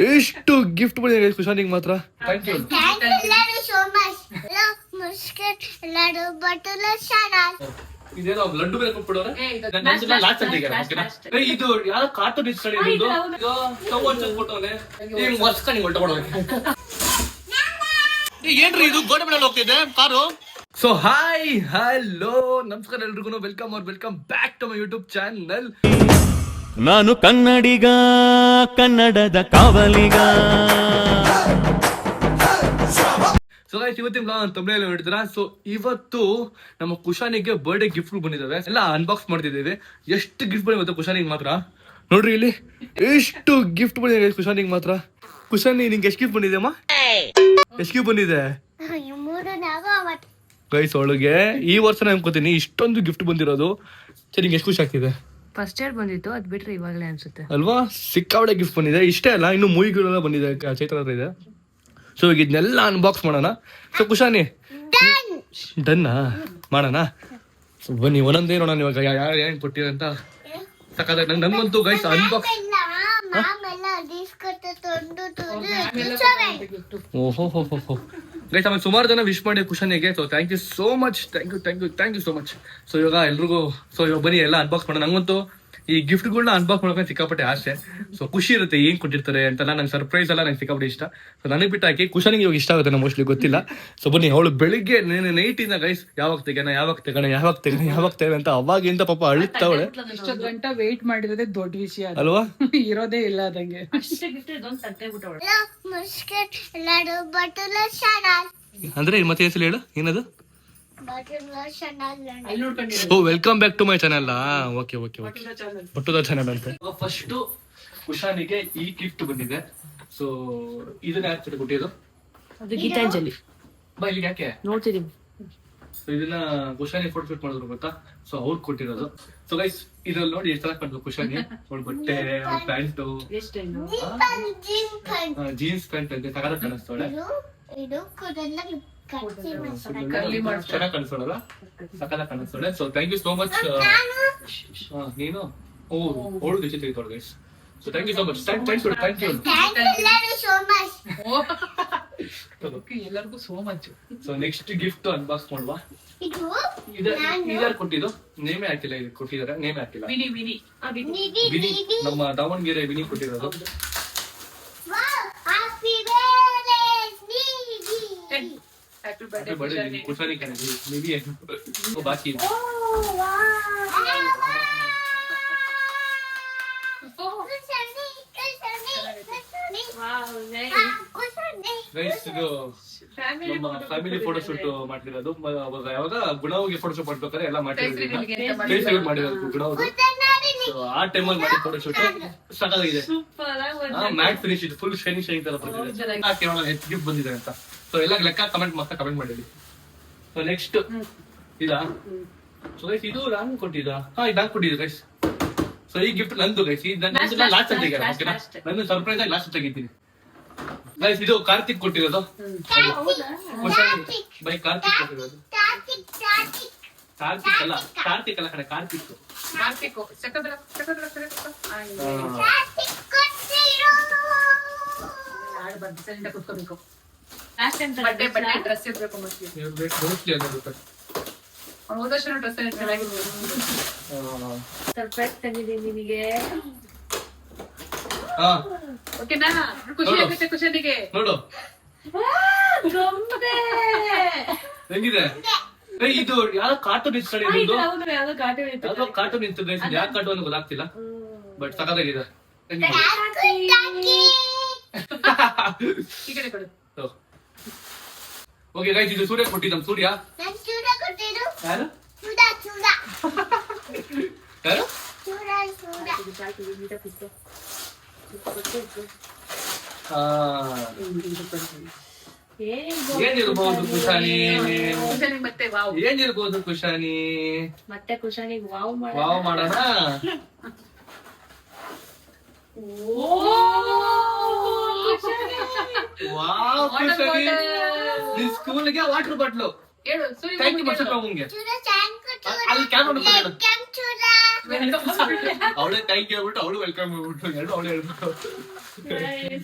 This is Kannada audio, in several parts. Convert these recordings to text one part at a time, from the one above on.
ಎಷ್ಟು ಗಿಫ್ಟ್ ಬಂದಿದೆ ಕುಶಾನಿಗೆ ಮಾತ್ರ. Thank you so much. ಇದೇನೋ ಲಡ್ಡು ಬೇರೆ ಕೊಟ್ಬಿಡೋರೆ. ಇದು ಯಾರೋ ಕಾರ್ಟೂನ್ ಇಷ್ಟ ಏನ್ರಿ ಇದು ಗೋಡೆ ಮೇಲೆ ಹೋಗ್ತಿದೆ ಕಾರು. ಸೊ ಹಾಯ್ ಹಲೋ ನಮಸ್ಕಾರ ಎಲ್ರಿಗೂ, welcome back to my YouTube channel. ನಾನು ಕನ್ನಡಿಗ, ಕನ್ನಡದ ಕಾವಲಿಗ. ಸೊ ಗೈಸ್, ಇವತ್ತಿನ ಬ್ಲಾಗ್ ತಮಿಳಲ್ಲಿ ನೋಡಿದ್ರ. ಸೊ ಇವತ್ತು ನಮ್ಮ ಕುಶಾನಿಗೆ ಬರ್ಡೇ ಗಿಫ್ಟ್ ಬಂದಿದ್ದಾವೆ, ಎಲ್ಲ ಅನ್ಬಾಕ್ಸ್ ಮಾಡ್ತಿದ್ದೇವೆ. ಎಷ್ಟು ಗಿಫ್ಟ್ ಬಂದಿದೆ ಕುಶಾನಿಗೆ ಮಾತ್ರ ನೋಡ್ರಿ, ಇಲ್ಲಿ ಎಷ್ಟು ಗಿಫ್ಟ್ ಬಂದಿದೆ ಕುಶಾನಿಗೆ ಮಾತ್ರ. ಕುಶಾನಿ ನಿಂಗೆ ಎಷ್ಟು ಗಿಫ್ಟ್ ಬಂದಿದೆ ಅಮ್ಮ? ಎಷ್ಟು ಗಿಫ್ಟ್ ಬಂದಿದೆ ಗೈಸ್? ಒಳಗೆ ಈ ವರ್ಷ ಅನ್ಕೋತೀನಿ ಇಷ್ಟೊಂದು ಗಿಫ್ಟ್ ಬಂದಿರೋದು. ಸರಿ, ನಿಂಗೆ ಎಷ್ಟು ಖುಷಿ ಆಗ್ತಿದೆ? ಫಸ್ಟ್ ಇಯರ್ ಬಂದಿತ್ತು, ಅದ್ ಬಿಟ್ರೆ ಇವಾಗಲೇ ಅನ್ಸುತ್ತೆ ಅಲ್ವಾ? ಸಿಕ್ಕಾಬಡೆ ಗಿಫ್ಟ್ ಬಂದಿದೆ. ಇಷ್ಟೇ ಅಲ್ಲ, ಇನ್ನು ಮೂವಿಗಳೆಲ್ಲ ಬಂದಿದೆ, ಚೈತ್ರ ಇದೆ. ಸೊ ಈಗ ಇದನ್ನೆಲ್ಲ ಅನ್ಬಾಕ್ಸ್ ಮಾಡೋಣ. ಸೊ ಕುಶಾನಿ ಡನ್ನಾ ಮಾಡೋಣ. ಸೊ ಬನ್ನಿ ಒಂದೊಂದೇ ನೋಡೋಣ ಇವಾಗ ಯಾರು ಏನ್ ಕೊಟ್ಟಿರ ಅಂತ. ಸಕ್ಕತ್ತಾಗಿ ನಂಗಂತೂ ಗೈಸ್ ಅನ್ಬಾಕ್ಸ್. ಓಹೋ ಗೈಸ್, ಆಮೇಲೆ ಸುಮಾರು ಜನ ವಿಶ್ ಮಾಡಿ ಕುಶಾನಿಗೆ. So thank you so much, thank you so much. So ಇವಾಗ ಎಲ್ರಿಗೂ ಇವಾಗ ಬನ್ನಿ ಎಲ್ಲ ಅನ್ಬಾಕ್ಸ್ ಮಾಡೋಣ. ನಂಗಂತೂ ಈ ಗಿಫ್ಟ್ಗಳನ್ನ ಅನ್ಬಾಕ್ಸ್ ಮಾಡೋಕೆ ಸಿಕ್ಕಾಪಟ್ಟೆ ಆಸೆ. ಸೊ ಖುಷಿ ಇರುತ್ತೆ ಏನ್ ಕೊಟ್ಟಿರ್ತಾರೆ ಅಂತೆಲ್ಲ. ನಂಗೆ ಸರ್ಪ್ರೈಸ್ ಎಲ್ಲ ನಂಗೆ ಸಿಕ್ಕಾಪಟ್ಟೆ ಇಷ್ಟ. ಸೊ ನನಗೆ ಬಿಟ್ಟು ಹಾಕಿ ಕುಶಾನಿಗೆ ಇವಾಗ ಇಷ್ಟ ಆಗುತ್ತೆ, ಮೋಸ್ಟ್ಲಿ ಗೊತ್ತಿಲ್ಲ. ಸೊ ಬನ್ನಿ, ಅವಳು ಬೆಳಿಗ್ಗೆ ನೈಟಿಂದ ಗೈಸ್ ಯಾವಾಗ ತೆಗೋಣ ಅಂತ ಅವಾಗಿಂದ ಪಾಪ ಅಳುತ್ತವಳೆ. ಇಷ್ಟೊಂದು ಗಂಟೆ ವೇಟ್ ಮಾಡಿರೋದೇ ದೊಡ್ಡ ವಿಷಯ ಅಲ್ವಾ? ಇರೋದೇ ಇಲ್ಲ ಅದಂಗೆ. ಅಂದ್ರೆ ಮತ್ತೆ ಹೆಸರು ಹೇಳು, ಏನದು? ಓ, welcome back to my channel. Okay ಬಟ್ಟುದ ಚಾನಲ್ ಅಂತ. ಫಸ್ಟ್ ಕುಶಾನಿಗೆ ಈ ಗಿಫ್ಟ್ ಬಂದಿದೆ. ಸೊ ಇದನ್ನ ಯಾಕೆ ಕೊಟ್ಟಿದ್ದು? ಅದು ಗೀತಾಂಜಲಿ. ಬಾ ಇಲ್ಲಿ, ಯಾಕೆ ನೋಡ್ತಿದೀವಿ. ಸೊ ಇದನ್ನ ಕುಶಾನಿ ಫೋಟೋ ಶೂಟ್ ಮಾಡಿದ್ರು ಗೊತ್ತಾ? ಸೊ ಅವ್ರು ಕೊಟ್ಟಿರೋದು. ಸೊ ಗೈಸ್, ಇದ್ರಲ್ಲಿ ನೋಡಿ ಎಷ್ಟು ಚೆನ್ನಾಗಿ ಕಾಣ್ತು ಕುಶಾನಿ. ಅವ್ಳ ಬಟ್ಟೆ, ಪ್ಯಾಂಟು, ಜೀನ್ಸ್ ಪ್ಯಾಂಟ್ ಅಂತ ಸಗದ ಕಾಣಿಸ್ತಾಳೆ. ಚೆನ್ನಾಗಿ ಕಾಣಿಸೋಳಲ್ಲ, ಸಕಲ ಕಾಣಿಸ್ತಾಳೆ. So thank you so much. ನೀನು ಓಡು ದಿಶೆ ತೆಗಿತಾಳೆ guys. So thank you so much. Thank you ಎಲ್ಲರಿಗೂ so much. So next gift unbox ಮಾಡುವ. ಇದಾರು ಕೊಟ್ಟಿದ್ದು? ನೇಮೇ ಹಾಕಿಲ್ಲ. ಇದು ಕೊಟ್ಟಿದ್ದಾರೆ, ನೇಮೇ ಹಾಕಿಲ್ಲ. ವಿನಿ, ನಮ್ಮ ದಾವಣಗೆರೆ ವಿನಿ ಕೊಟ್ಟಿರೋದು. ಕುಶಾನಿ ಬಾಕಿ ಗೈಸ್, ಇದು ನಮ್ಮ ಫ್ಯಾಮಿಲಿ ಫೋಟೋ ಶೂಟ್ ಮಾಡ್ತಿರೋದು. ಯಾವಾಗ ಗುಣವಿಗೆ ಫೋಟೋ ಶೂಟ್ ಮಾಡ್ಬೇಕಾದ್ರೆ ಎಲ್ಲ ಮಾಡಿರೋದು ಗುಣವ್ರು. ಆ ಟೈಮಲ್ಲಿ ಮಾಡಿದ ಫೋಟೋ ಶೂಟ್ ಸಾಕಾಗಿದೆ. ಮ್ಯಾಟ್ ಫಿನಿಶ್ ಇದು, ಫುಲ್ ಶೈನಿಂಗ್ ತರ ಬಂದಿದೆ. ಗಿಫ್ಟ್ ಬಂದಿದೆ ಅಂತ. ಸೊ ಎಲ್ಲ ಲೆಕ್ಕ ಕಮೆಂಟ್ ಮಾಡಿಡಿ. ಸೊ ನೆಕ್ಸ್ಟ್ ಇದಾ? ಸೊ ಗೈಸ್, ಇದು ನಾನು ಕೊಟ್ಟಿದ್ದ. ಇದು ನಾನು ಕೊಟ್ಟಿದ್ದೆ ಗೈಸ್. ಸೊ ಈ ಗಿಫ್ಟ್ ನಂದು ಗೈಸ್. ಲಾಸ್ಟ್ ನಾನು ಸರ್ಪ್ರೈಸ್ ಆಗಿ ಲಾಸ್ಟ್ ತೆಗಿತೀನಿ ಗೈಸ್. ಇದು ಕಾರ್ತಿಕ್ ಕೊಟ್ಟಿರೋದು. ಬೈ ಕಾರ್ತಿಕ್ ಕೊಟ್ಟಿರೋದು. ಕಾರ್ತಿಕ್ ಅಲ್ಲ ಕಡೆ, ಕಾರ್ತಿಕ್. ಕುತ್ಕೋಬೇಕು. ಡ್ರೆಸ್ ಇರ್ಬೇಕು ಹೋದಷ್ಟು ಡ್ರೆಸ್ ಸರ್ಪ್ರೈಸ್ ತಂದಿದ್ದೀನಿ ನಿನಗೆ. ಓಕೆನಾ? ಖುಷಿ ಆಗುತ್ತೆ ಕುಶಾನಿಗೆ. ನೋಡು ಹೆಂಗಿದೆ. ಇದು ಯಾವ್ದೋ ಕಾರ್ಟೂನ್ ಇಷ್ಟ, ಯಾವ್ದೋ ಕಾರ್ಟೂನ್ ಇತ್ತು ಗೈಸ್. ಯಾಕೆ ಕಾರ್ಟೂನ್ ಅಂತ ಗೊತ್ತಾಗ್ತಿಲ್ಲ, ಬಟ್ ಸಖತ್ತಾಗಿದೆ. ಓಕೆ ಗೈಸ್, ಇದು ಸೂರ್ಯ ಕೊಟ್ಟಿದ್ದ. ಸೂರ್ಯ ಯಾರು? ಏನಿರ್ಬೋದು ಕುಶಾನಿ? ಏನಿರ್ಬೋದು ಕುಶಾನಿ? ಮತ್ತೆ ಕುಶಾನಿ ವಾವ್ ಮಾಡೋಣ. ವಾವ್ ಕುಶಾನಿ, ನಿನ್ ಸ್ಕೂಲ್ಗೆ ವಾಟರ್ ಬಾಟ್ಲು. ಥ್ಯಾಂಕ್ ಯು ಮಚ್ಚ. ಅಲ್ಲಿ ಕ್ಯಾಮ್ರಾ ಅವಳೇ ಥ್ಯಾಂಕ್ ಯು ಹೇಳ್ಬಿಟ್ಟು ಅವಳು ವೆಲ್ಕಮ್ ಹೇಳ್ಬಿಟ್ಟು ಎರಡು ಅವಳೇ ಹೇಳ್ಬಿಟ್ಟು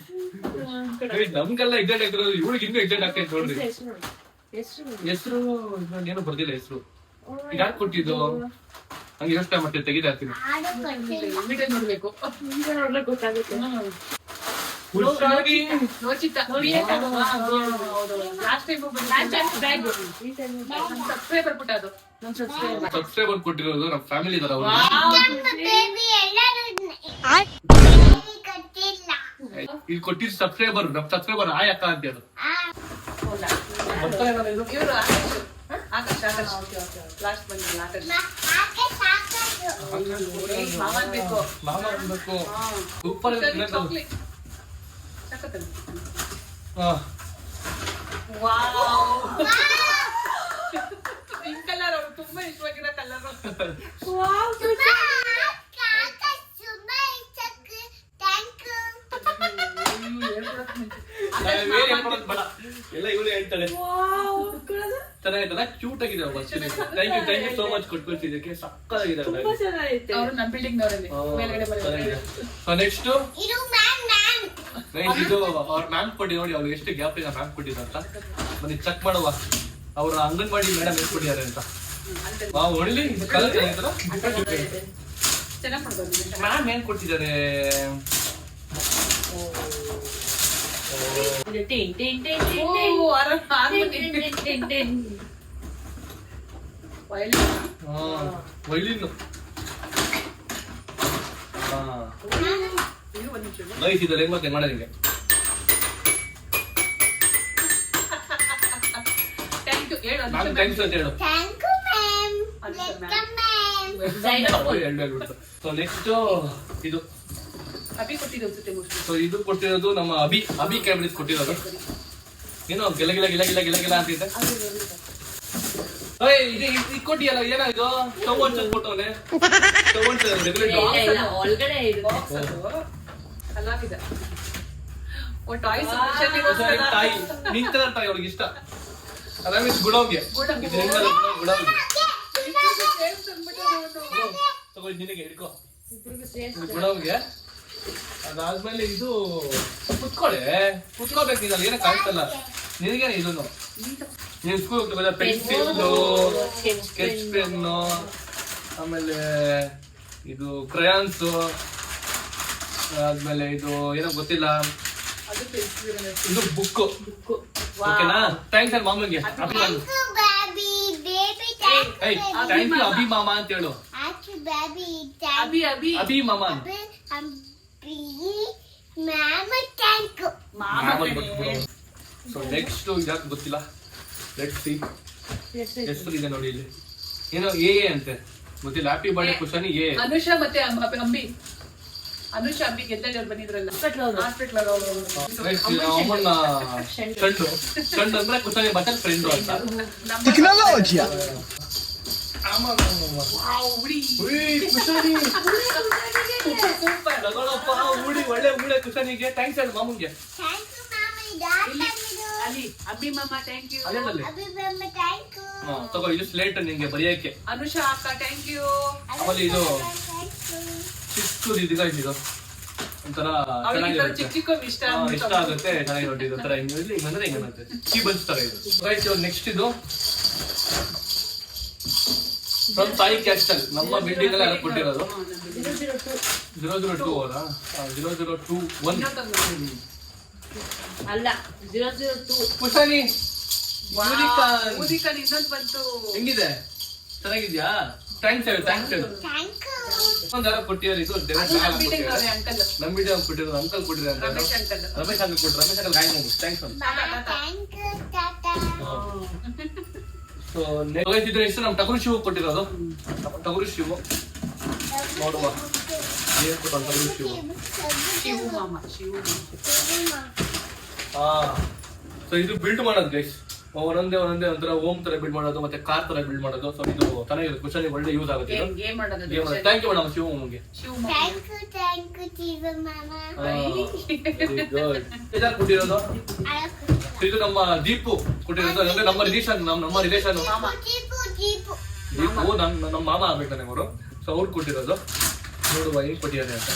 ನಮ್ಗೆಲ್ಲ ಎಕ್ಸೈಟ್ ಆಗ್ತಿರೋದು ಇವಳಿಗೆ ಇನ್ನೂ ಎಕ್ಸೈಟ್ ಆಗ್ತೈತೆ ನೋಡ್ರಿ. ಹೆಸರು ಏನೋ ಬರ್ದಿಲ್ಲ ಹೆಸರು. ಯಾಕೆ ಕೊಟ್ಟಿದ್ದು ಹಂಗೆ ಯೋಚನೆ ಮಾಡ್ತೀನಿ ತೆಗಿತಾ ಇರ್ತೀನಿ. ಇನ್ವಿಟೇಷನ್ ನೋಡ್ಬೇಕು. ಗೊತ್ತಾಗುತ್ತೆ. ಖುಷಾಗಿ ನೋಚಿತ ಲಾಸ್ಟ್ ಟೈಮ್ ಸಬ್ಸ್ಕ್ರೈಬರ್ ಪುಟ್ಟ ಅದು ಸಬ್ಸ್ಕ್ರೈಬರ್ ಕೊಟ್ಟಿರೋದು ನಮ್ಮ ಫ್ಯಾಮಿಲಿ ಇದಾರೆ ಅವ್ರು. ಬೇಬಿ ಎಲ್ಲರೂ ಕಟ್ಟಿಲ್ಲ. ಇಲ್ಲಿ ಕೊಟ್ಟಿದ್ದು ಸಬ್ಸ್ಕ್ರೈಬರ್ ನಮ್ಮ ಸಬ್ಸ್ಕ್ರೈಬರ್ ಆಯ್ ಅಕ್ಕ ಅಂತ ಹೇಳು. ಇವರು ಆಕಾಶ್ ಲಾಸ್ಟ್ ಬಂದಿಲ್ಲ ಆಕಾಶ್ ಆಕೆ ಸಾಕಾದ್ರು. ಮಾಮನ್ ಬೇಕು ಮಾಮ ಅನ್ಬೇಕು. ಸೂಪರ್ ಚಾಕ್ಲೇಟ್ ಸಖತ್ ಪಿಂಕ್ ಕಲರ್ ಅವ್ರು ತುಂಬಾ ಇಷ್ಟವಾಗಿರೋ ಕಲರ್ ಕಾಕ ಸುಮ್ಮನೆ ಇಷ್ಟಕ್ಕೆ ಥ್ಯಾಂಕ್ ಯು. ಎಲ್ಲ ಇವಳು ಹೇಳ್ತಾಳೆ. ಚೆನ್ನಾಗಿದ್ದಲ್ಲ, ಕ್ಯೂಟ್ ಆಗಿದೆ. ಥ್ಯಾಂಕ್ ಯು ಸೋ ಮಚ್ ಕೊಟ್ಕೊಳ್ತಿದ್ದಕ್ಕೆ. ಸಕ್ಕತ್ತಾಗಿದೆ. ಅವರು ನಮ್ಮ ಬಿಲ್ಡಿಂಗ್ ನವರಲ್ಲಿ ಮೇಲ್ಗಡೆ ಬಂದಿದ್ದಾರೆ. ನೆಕ್ಸ್ಟ್ ಇದು ಮ್ಯಾಮ್ ಇದು ಅವ್ರ ಮ್ಯಾಮ್ ಕೊಟ್ಟಿ ನೋಡಿ, ಅವ್ರು ಎಷ್ಟು ಗ್ಯಾಪ್ ಇದೆ ಮ್ಯಾಮ್ ಕೊಟ್ಟಿದ್ರು ಅಂತ. ಬನ್ನಿ ಚೆಕ್ ಮಾಡುವ ಅವ್ರ ಅಂಗನವಾಡಿ ಮೇಡಮ್ ಎಷ್ಟು ಕೊಟ್ಟಿದ್ದಾರೆ ಅಂತ. ಒಳ್ಳೆ ಕಲರ್ ಚೆನ್ನಾಗಿದ್ದಲ್ಲ. ಚೆನ್ನಾಗಿ ಮಾಡ್ಬೋದು. ಮ್ಯಾಮ್ ಏನ್ ಕೊಟ್ಟಿದ್ದಾರೆ? ವೈಲಿನ್. ಗೈಸ್ ಇದು ಹೆಂಗ್ ಮತ್ತೆ ಮಾಡೋದು ಹಿಂಗೆ. ಥ್ಯಾಂಕ್ ಯು ಹೇಳು ಮ್ಯಾಮ್ ಥ್ಯಾಂಕ್ಸ್ ಅಂತ ಹೇಳು. Thank you ma'am. Welcome ma'am. So next ಇದು ಅಭಿ ಕೊಟ್ಟಿದ್ದು ಅನ್ಸುತ್ತೆ ಮೋಸ್ಟ್ಲಿ. ಸೊ ಇದು ಕೊಟ್ಟಿರೋದು ನಮ್ಮ ಅಭಿ ಕ್ಯಾಬ್ರಿಸ್ ಕೊಟ್ಟಿರೋದು. ಏನೋ ಗಿಲ ಗಿಲ ಗಿಲ ಗಿಲ ಗಿಲ ಗಿಲ ಅಂತಿದೆ. ಇದು ಕೊಟ್ಟಿಯಲ್ಲ, ಏನಾಯ್ತು? ಟೊಮೊಟೊ ಕೊಟ್ಟವನೆ. ಟೊಮೊಟೊ ಒಳಗಡೆ ಕಲಾವಿದ ಟಾಯ್ಸ್ ತಾಯಿ ನಿಂತರ ತಾಯಿ ಅವ್ಳಿಗೆ ಇಷ್ಟ. ಅದಾದ್ಮೇಲೆ ಗುಡೋಂಗೆ ತಗೋ ನಿನಗೆ ಹಿಡ್ಕೋ ಗುಡೋಂಗೆ. ಅದಾದ್ಮೇಲೆ ಇದು ಕುತ್ಕೋಬೇಕು ನೀನಲ್ಲಿ, ಏನೋ ಕಾಣ್ತಲ್ಲ ನಿನಗೇನೆ. ಇದನ್ನು ನೀನ್ ಸ್ಕೂಲ್ ಹೋಗ್ತಾ ಪೆನ್ಸಿಲ್ಲು, ಸ್ಕೆಚ್ ಪೆನ್ನು, ಆಮೇಲೆ ಇದು ಕ್ರಯಾನ್ಸ್, ಆದ್ಮೇಲೆ ಇದು ಏನೋ ಗೊತ್ತಿಲ್ಲ, ಇದು ಬುಕ್. ಓಕೆನಾ? ಥ್ಯಾಂಕ್ಸ್ ಅಲ್ಲ ಮಾಮಗೆ. Thank you baby. Baby thank you. Thank you Abhi ಮಾಮ ಅಂತ ಹೇಳು. Thank you baby. Abhi Abhi Abhi ಮಾಮ. Ma'am thank you. So next ಯಾಕೆ ಗೊತ್ತಿಲ್ಲ. ಲೆಟ್ಸ್ ಸಿ ಹೆಸರು ಇದೆ ನೋಡಿ ಇಲ್ಲಿ, ಏನೋ ಎ ಅಂತೆ ಗೊತ್ತಿಲ್ಲ. Happy birthday ಕುಶಾನಿ A. ಅನುಷಾ ಮತ್ತೆ ಅಂಬಿ. ಅನುಷಾ ಅಂಬಿ ಗೆದ್ದವ್ರು ಬಂದಿದ್ರಲ್ಲ ಹಾಸ್ಪಿಟಲ್ ಅಮ್ಮನ ಫ್ರೆಂಡ್ ಅಂದ್ರೆ ಕುಶಾನಿ ಬಟಲ್ ಫ್ರೆಂಡ್ ಅಂತ. ಕುಶಾನಿ ತಗೊಳಪ್ಪ ಉಡಿ, ಒಳ್ಳೆ ಉಳೆ ಕುಶಾನಿಗೆ. ಥ್ಯಾಂಕ್ಸ್ ಹೇಳು ಮಾಮಂಗೆ. Thank you ma'am. ಅಲ್ಲಿ ಅಬ್ಬಿ ಮಾಮ ಥ್ಯಾಂಕ್ ಯು. ಅದೇನಲ್ಲಿ ಅಭಿ ಮ್ಯಾಮ್ ಥ್ಯಾಂಕ್ ಯು. ತಗೋ ಇದು ಸ್ಲೇಟ್ ನಿಂಗೆ ಬರೆಯಕ್ಕೆ. ಅನುಷಾ ಅಕ್ಕ ಥ್ಯಾಂಕ್ ಯು. ಆಮೇಲೆ ಇದು ಥ್ಯಾಂಕ್ ಯು. ಚಿಕ್ಕದು ಇದು ಇದು ಒಂಥರ ಅವ್ರಿಗೆ ಚೆನ್ನಾಗಿರುತ್ತೆ. ಚಿಕ್ಕ ಚಿಕ್ಕ ಇಷ್ಟ ಇಷ್ಟ ಆಗುತ್ತೆ. ಚೆನ್ನಾಗಿ ನೋಡಿ ಒಂಥರ ಹಿಂಗೆ ಹಿಂಗಂದ್ರೆ ಹಿಂಗಂತೆ ಕೀಬಲ್ಸ್ ತರ ಇದು. ನೆಕ್ಸ್ಟ್ ಇದು ಫ್ರಮ್ ಸಾಯಿ ಕ್ಯಾಸ್ಟಲ್. ನಮ್ಮ ಬಿಲ್ಡಿಂಗ್ ಎಲ್ಲ ಕೊಟ್ಟಿರೋದು 002 ಅವರಾ? 0021 ಅಲ್ಲ 002. ಕುಶಾನಿ ಊದಿಕನ್ ಇನ್ನೊಂದು ಬಂತು. ಹೆಂಗಿದೆ? ಚೆನ್ನಾಗಿದ್ಯಾ? ಥ್ಯಾಂಕ್ಸ್ ಹೇಳು. ಥ್ಯಾಂಕ್ಸ್ ಹೇಳು. Thank you. ಒಂದ್ ಯಾರೋ ಕೊಟ್ಟಿರೋದು ಇದು ಬಿಲ್ಡಿಂಗ್ ಅಂಕಲ್ ನಮ್ಮ ವಿಡಿಯೋ ಕೊಟ್ಟಿರೋದು ಅಂಕಲ್ ಕೊಟ್ಟಿರೋದು. ರಮೇಶ್ ಅಂಕಲ್. ರಮೇಶ್ ಅಂಕಲ್ ಕೊಟ್ಟರು. ರಮೇಶ್ ಅಂಕಲ್ ಗಾಯ ಮಾಡಿ ಥ್ಯಾಂಕ್ಸ್ ಅಂತ. ಥ್ಯಾಂಕ್ ಯು ಟಾಟಾ. ಸೊ ನೆಕ್ಸ್ಟ್ ಇದ್ರೆ ಎಷ್ಟು ನಮ್ಮ ಟಗರು ಶಿವ ಕೊಟ್ಟಿರೋದು. ಟಗರು ಶಿವ ನೋಡುವ ಏನ್ ಕೊಟ್ಟ ಟಗರು ಶಿವ. ಶಿವು ಮಾಮ ಶಿವು ಸೊ ಇದು ಬಿಲ್ಡ್ ಮಾಡೋದು ಗೈಸ್. ಒಂದೊಂದೇ ಒಂಥರ ಓಮ್ ತರ ಬಿಲ್ಡ್ ಮಾಡೋದು, ಮತ್ತೆ ಕಾರ್ ತರ ಬಿಲ್ಡ್ ಮಾಡೋದು. ಸೊ ಇದು ಚೆನ್ನಾಗಿರುತ್ತೆ. ಕುಶಾನಿ ಒಳ್ಳೆ ಯೂಸ್ ಆಗುತ್ತೆ ಇದು. ಗೇಮ್ ಮಾಡೋದು. ಥ್ಯಾಂಕ್ ಯು ಮೇಡಮ್ ಶಿವಮ್ಮಗೆ. ಶಿವು ಥ್ಯಾಂಕ್ ಯು ಜೀವ ಮಾಮ. ಇದನ್ನು ಕೊಟ್ಟಿರೋದು. ಇದು ನಮ್ಮ ದೀಪು ಕೊಟ್ಟಿರೋದು. ಅಂದ್ರೆ ನಮ್ಮ ರಿಲೇಷನ್. ನಮ್ಮ ರಿಲೇಷನ್ ಜೀಪು ಜೀಪು. ದೀಪು ನಮ್ಮ ಮಾಮ ಆಗ್ಬೇಕು ನನಗೆ ಅವರು. ಸೊ ಅವ್ರು ಕೊಟ್ಟಿರೋದು ನೋಡುವ ಏನ್ ಕೊಟ್ಟಿದ್ದಾರೆ ಅಂತ